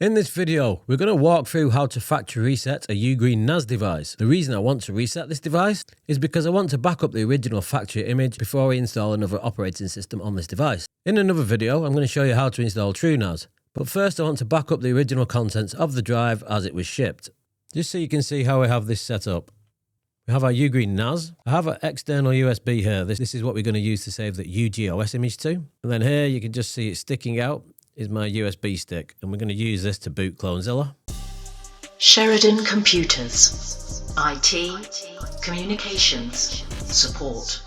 In this video, we're going to walk through how to factory reset a UGREEN NAS device. The reason I want to reset this device is because I want to back up the original factory image before I install another operating system on this device. In another video, I'm going to show you how to install TrueNAS. But first I want to back up the original contents of the drive as it was shipped. Just so you can see how I have this set up. We have our UGREEN NAS. I have an external USB here. This is what we're going to use to save the UGOS image to. And then here you can just see it sticking out is my USB stick, and we're going to use this to boot Clonezilla. Sheridan Computers, IT, Communications, Support.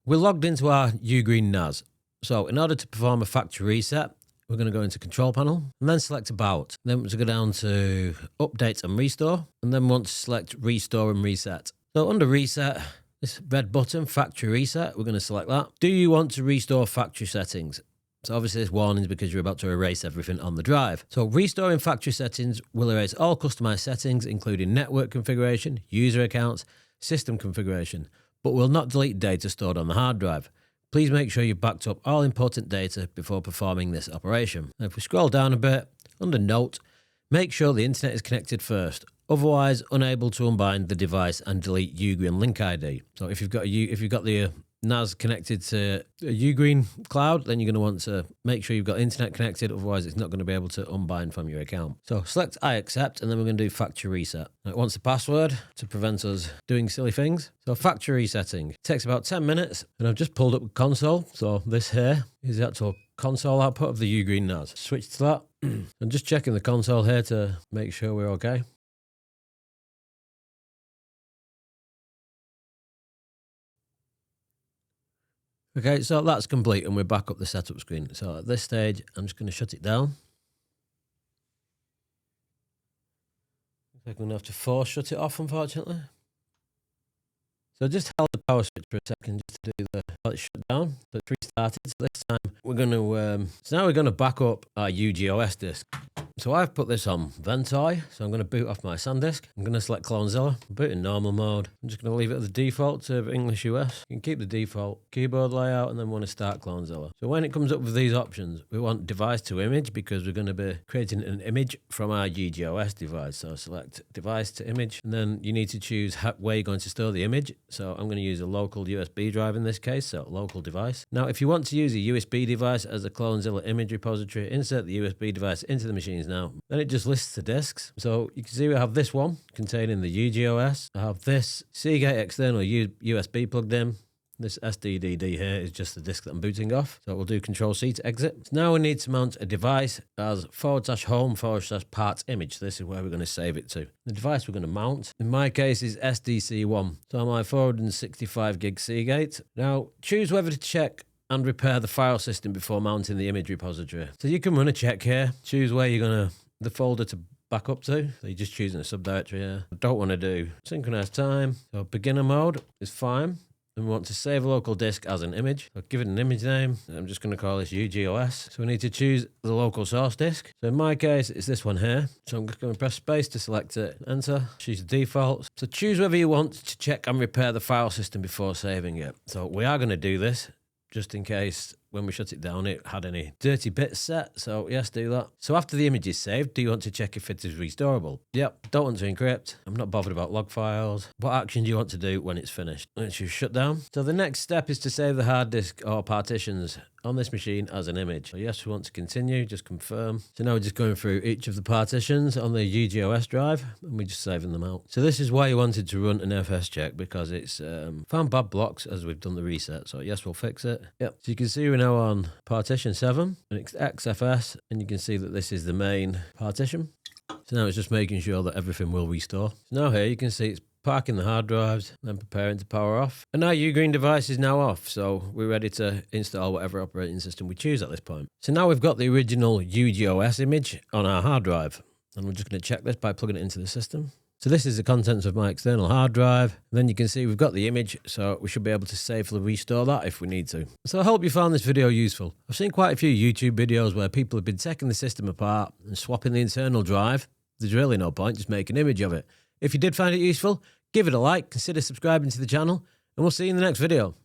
We're logged into our UGREEN NAS. So in order to perform a factory reset, we're going to go into Control Panel and then select About. Then we're going to go down to Update and Restore, and then we want to select Restore and Reset. So under Reset, this red button, Factory Reset, we're going to select that. Do you want to restore factory settings? So obviously this warning is because you're about to erase everything on the drive. So restoring factory settings will erase all customized settings, including network configuration, user accounts, system configuration, but will not delete data stored on the hard drive. Please make sure you've backed up all important data before performing this operation. Now if we scroll down a bit, under Note, make sure the internet is connected first. Otherwise, unable to unbind the device and delete UGREEN link ID. So if you've got the NAS connected to a UGREEN cloud, then you're going to want to make sure you've got internet connected, otherwise it's not going to be able to unbind from your account. So select I accept, and then we're going to do factory reset. It wants the password to prevent us doing silly things. So factory resetting takes about 10 minutes, and I've just pulled up the console. So this here is the actual console output of the UGREEN NAS. Switch to that. I'm just checking the console here to make sure we're okay. Okay, so that's complete and we're back up the setup screen. So at this stage, I'm just going to shut it down. I'm going to have to force shut it off, unfortunately. So I just held the power switch for a second just to do the shut down. So it's restarted. So this time we're going to, now we're going to back up our UGOS disk. So I've put this on Vultr, so I'm going to boot off my SanDisk. I'm going to select Clonezilla, boot in normal mode. I'm just going to leave it as the default to English US. You can keep the default keyboard layout and then want to start Clonezilla. So when it comes up with these options, we want device to image because we're going to be creating an image from our UGOS device. So select device to image, and then you need to choose where you're going to store the image. So I'm going to use a local USB drive in this case, so local device. Now, if you want to use a USB device as a Clonezilla image repository, insert the USB device into the machines now. Then it just lists the disks. So you can see we have this one containing the UGOS. I have this Seagate external USB plugged in. This SDDD here is just the disk that I'm booting off. So we'll do Control-C to exit. So now we need to mount a device as /home/parts image. This is where we're going to save it to. The device we're going to mount, in my case, is SDC1. So my 465 gig Seagate. Now choose whether to check and repair the file system before mounting the image repository. So you can run a check here, choose where you're going to, the folder to back up to. So you're just choosing a subdirectory here. I don't want to do synchronized time. So beginner mode is fine. And we want to save a local disk as an image. I'll give it an image name. I'm just going to call this UGOS. So we need to choose the local source disk. So in my case, it's this one here. So I'm just going to press space to select it. Enter. Choose the default. So choose whether you want to check and repair the file system before saving it. So we are going to do this, just in case when we shut it down it had any dirty bits set. So yes, do that. So after the image is saved, do you want to check if it is restorable? Yep. Don't want to encrypt. I'm not bothered about log files. What action do you want to do when it's finished? Let's choose shutdown. So the next step is to save the hard disk or partitions on this machine as an image. So yes, we want to continue, just confirm. So now we're just going through each of the partitions on the UGOS drive and we're just saving them out. So this is why you wanted to run an FS check, because it's found bad blocks as we've done the reset. So yes, we'll fix it. Yep. So you can see we're now on partition 7 and it's XFS, and you can see that this is the main partition. So now it's just making sure that everything will restore. So now here you can see it's parking the hard drives, then preparing to power off. And our UGREEN device is now off, so we're ready to install whatever operating system we choose at this point. So now we've got the original UGOS image on our hard drive, and we're just going to check this by plugging it into the system. So this is the contents of my external hard drive. And then you can see we've got the image, so we should be able to safely restore that if we need to. So I hope you found this video useful. I've seen quite a few YouTube videos where people have been taking the system apart and swapping the internal drive. There's really no point, just make an image of it. If you did find it useful, give it a like, consider subscribing to the channel, and we'll see you in the next video.